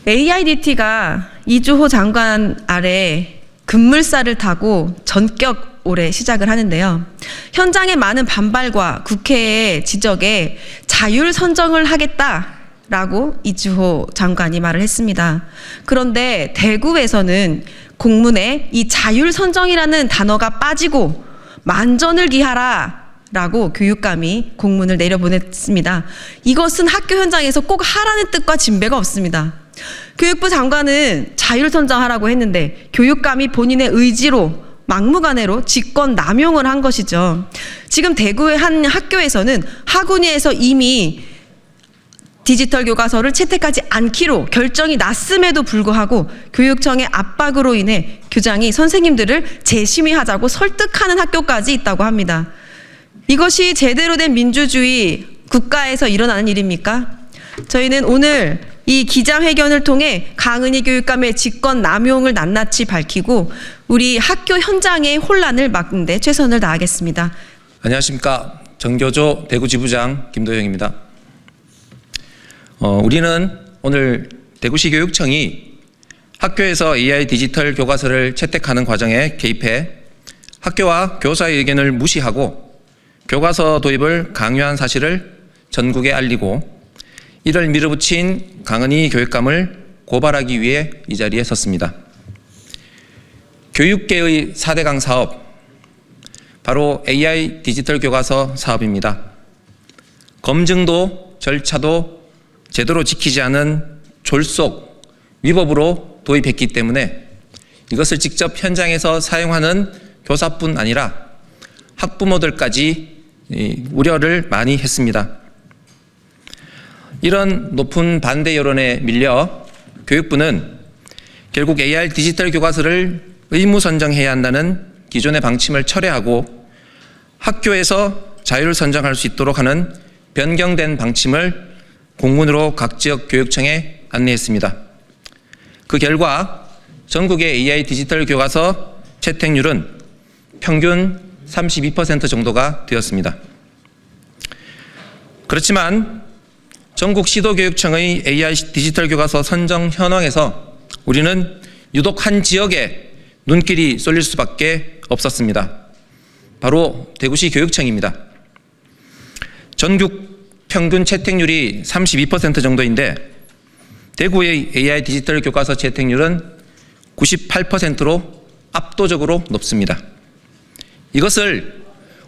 AIDT가 이주호 장관 아래 급물살을 타고 전격 올해 시작을 하는데요. 현장의 많은 반발과 국회의 지적에 자율 선정을 하겠다라고 이주호 장관이 말을 했습니다. 그런데 대구에서는 공문에 이 자율 선정이라는 단어가 빠지고 만전을 기하라 라고 교육감이 공문을 내려보냈습니다. 이것은 학교 현장에서 꼭 하라는 뜻과 진배가 없습니다. 교육부 장관은 자율 선정하라고 했는데 교육감이 본인의 의지로 막무가내로 직권 남용을 한 것이죠. 지금 대구의 한 학교에서는 학원위에서 이미 디지털 교과서를 채택하지 않기로 결정이 났음에도 불구하고 교육청의 압박으로 인해 교장이 선생님들을 재심의하자고 설득하는 학교까지 있다고 합니다. 이것이 제대로 된 민주주의 국가에서 일어나는 일입니까? 저희는 오늘 이 기자회견을 통해 강은희 교육감의 직권 남용을 낱낱이 밝히고 우리 학교 현장의 혼란을 막는 데 최선을 다하겠습니다. 안녕하십니까. 정교조 대구지부장 김도영입니다. 우리는 오늘 대구시 교육청이 학교에서 AI 디지털 교과서를 채택하는 과정에 개입해 학교와 교사의 의견을 무시하고 교과서 도입을 강요한 사실을 전국에 알리고 이를 밀어붙인 강은희 교육감을 고발하기 위해 이 자리에 섰습니다. 교육계의 4대강 사업, 바로 AI 디지털 교과서 사업입니다. 검증도 절차도 제대로 지키지 않은 졸속, 위법으로 도입했기 때문에 이것을 직접 현장에서 사용하는 교사뿐 아니라 학부모들까지 우려를 많이 했습니다. 이런 높은 반대 여론에 밀려 교육부는 결국 AI 디지털 교과서를 의무 선정해야 한다는 기존의 방침을 철회하고 학교에서 자율 선정할 수 있도록 하는 변경된 방침을 공문으로 각 지역 교육청에 안내했습니다. 그 결과 전국의 AI 디지털 교과서 채택률은 평균 32% 정도가 되었습니다. 그렇지만 전국 시도교육청의 AI 디지털 교과서 선정 현황에서 우리는 유독 한 지역에 눈길이 쏠릴 수밖에 없었습니다. 바로 대구시 교육청입니다. 전국 평균 채택률이 32% 정도인데 대구의 AI 디지털 교과서 채택률은 98%로 압도적으로 높습니다. 이것을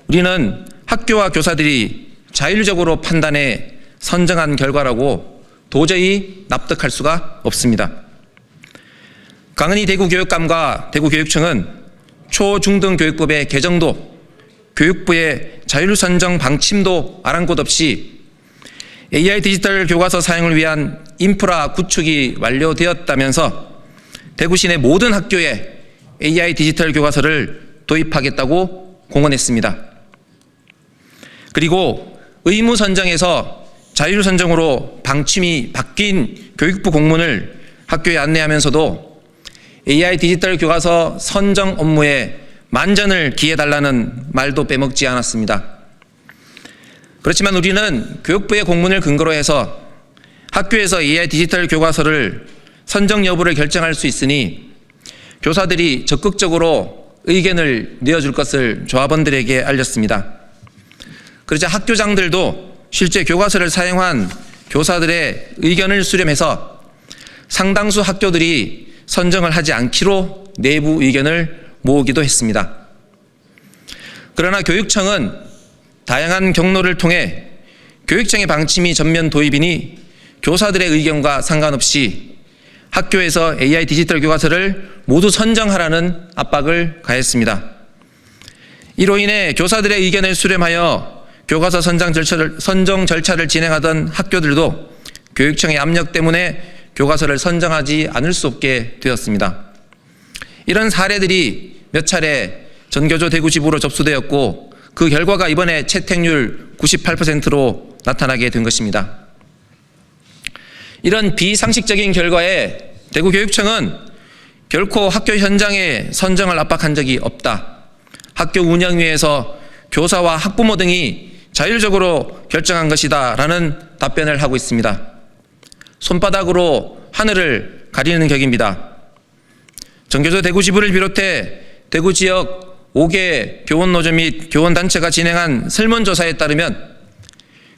우리는 학교와 교사들이 자율적으로 판단해 선정한 결과라고 도저히 납득할 수가 없습니다. 강은희 대구교육감과 대구교육청은 초중등교육법의 개정도 교육부의 자율선정 방침도 아랑곳 없이 AI 디지털 교과서 사용을 위한 인프라 구축이 완료되었다면서 대구시 내 모든 학교에 AI 디지털 교과서를 도입하겠다고 공언했습니다. 그리고 의무 선정에서 자율 선정으로 방침이 바뀐 교육부 공문을 학교에 안내하면서도 AI 디지털 교과서 선정 업무에 만전을 기해달라는 말도 빼먹지 않았습니다. 그렇지만 우리는 교육부의 공문을 근거로 해서 학교에서 AI 디지털 교과서를 선정 여부를 결정할 수 있으니 교사들이 적극적으로 의견을 내어줄 것을 조합원들에게 알렸습니다. 그러자 학교장들도 실제 교과서를 사용한 교사들의 의견을 수렴해서 상당수 학교들이 선정을 하지 않기로 내부 의견을 모으기도 했습니다. 그러나 교육청은 다양한 경로를 통해 교육청의 방침이 전면 도입이니 교사들의 의견과 상관없이 학교에서 AI 디지털 교과서를 모두 선정하라는 압박을 가했습니다. 이로 인해 교사들의 의견을 수렴하여 교과서 선정 절차를 진행하던 학교들도 교육청의 압력 때문에 교과서를 선정하지 않을 수 없게 되었습니다. 이런 사례들이 몇 차례 전교조 대구지부로 접수되었고 그 결과가 이번에 채택률 98%로 나타나게 된 것입니다. 이런 비상식적인 결과에 대구교육청은 결코 학교 현장에 선정을 압박한 적이 없다. 학교 운영위에서 교사와 학부모 등이 자율적으로 결정한 것이다 라는 답변을 하고 있습니다. 손바닥으로 하늘을 가리는 격입니다. 전교조 대구지부를 비롯해 대구 지역 5개 교원노조 및 교원단체가 진행한 설문조사에 따르면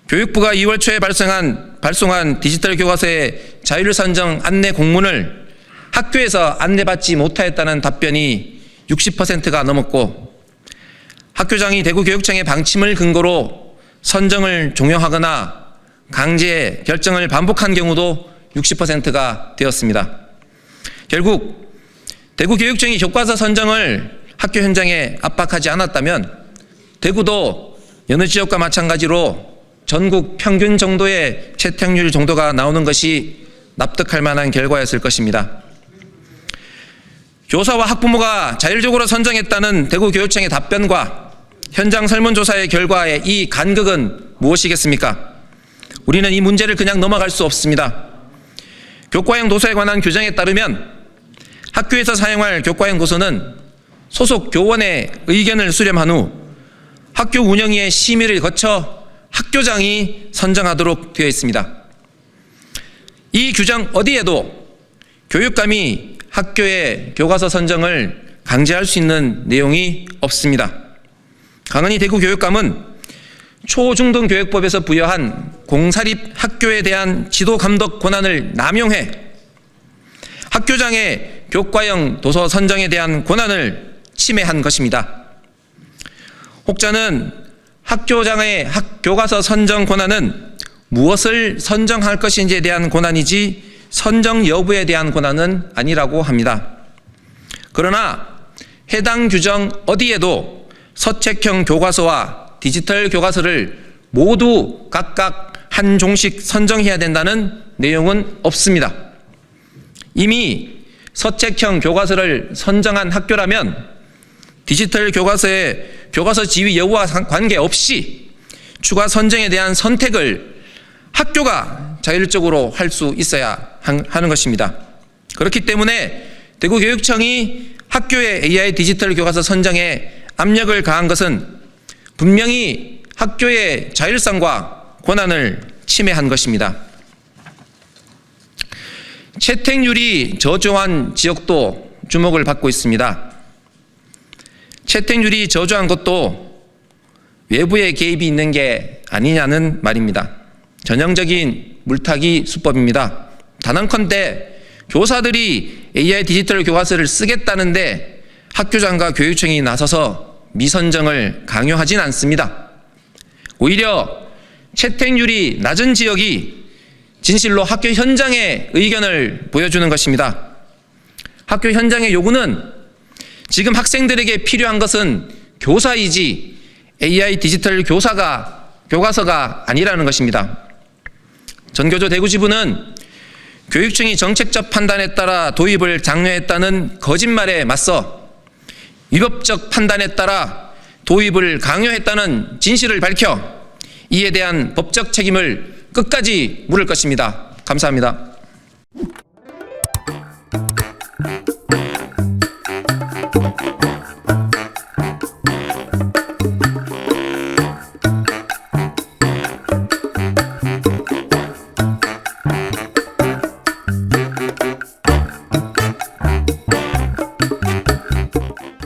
교육부가 2월 초에 발송한 디지털 교과서의 자율 선정 안내 공문을 학교에서 안내받지 못하였다는 답변이 60%가 넘었고, 학교장이 대구교육청의 방침을 근거로 선정을 종용하거나 강제 결정을 반복한 경우도 60%가 되었습니다. 결국 대구교육청이 교과서 선정을 학교 현장에 압박하지 않았다면 대구도 여느 지역과 마찬가지로 전국 평균 정도의 채택률 정도가 나오는 것이 납득할 만한 결과였을 것입니다. 교사와 학부모가 자율적으로 선정했다는 대구교육청의 답변과 현장 설문조사의 결과의 이 간극은 무엇이겠습니까? 우리는 이 문제를 그냥 넘어갈 수 없습니다. 교과형 도서에 관한 규정에 따르면 학교에서 사용할 교과형 도서는 소속 교원의 의견을 수렴한 후 학교 운영위의 심의를 거쳐 학교장이 선정하도록 되어 있습니다. 이 규정 어디에도 교육감이 학교의 교과서 선정을 강제할 수 있는 내용이 없습니다. 강은희 대구교육감은 초중등교육법에서 부여한 공사립 학교에 대한 지도 감독 권한을 남용해 학교장의 교과형 도서 선정에 대한 권한을 침해한 것입니다. 혹자는 학교장의 교과서 선정 권한은 무엇을 선정할 것인지에 대한 권한이지 선정 여부에 대한 권한은 아니라고 합니다. 그러나 해당 규정 어디에도 서책형 교과서와 디지털 교과서를 모두 각각 한 종씩 선정해야 된다는 내용은 없습니다. 이미 서책형 교과서를 선정한 학교라면 디지털 교과서의 교과서 지위 여부와 관계없이 추가 선정에 대한 선택을 학교가 자율적으로 할 수 있어야 하는 것입니다. 그렇기 때문에 대구교육청이 학교의 AI 디지털 교과서 선정에 압력을 가한 것은 분명히 학교의 자율성과 권한을 침해한 것입니다. 채택률이 저조한 지역도 주목을 받고 있습니다. 채택률이 저조한 것도 외부의 개입이 있는 게 아니냐는 말입니다. 전형적인 물타기 수법입니다. 단언컨대 교사들이 AI 디지털 교과서를 쓰겠다는데 학교장과 교육청이 나서서 미선정을 강요하진 않습니다. 오히려 채택률이 낮은 지역이 진실로 학교 현장의 의견을 보여주는 것입니다. 학교 현장의 요구는 지금 학생들에게 필요한 것은 교사이지 AI 디지털 교과서가 아니라는 것입니다. 전교조 대구지부는 교육청이 정책적 판단에 따라 도입을 장려했다는 거짓말에 맞서 위법적 판단에 따라 도입을 강요했다는 진실을 밝혀 이에 대한 법적 책임을 끝까지 물을 것입니다. 감사합니다.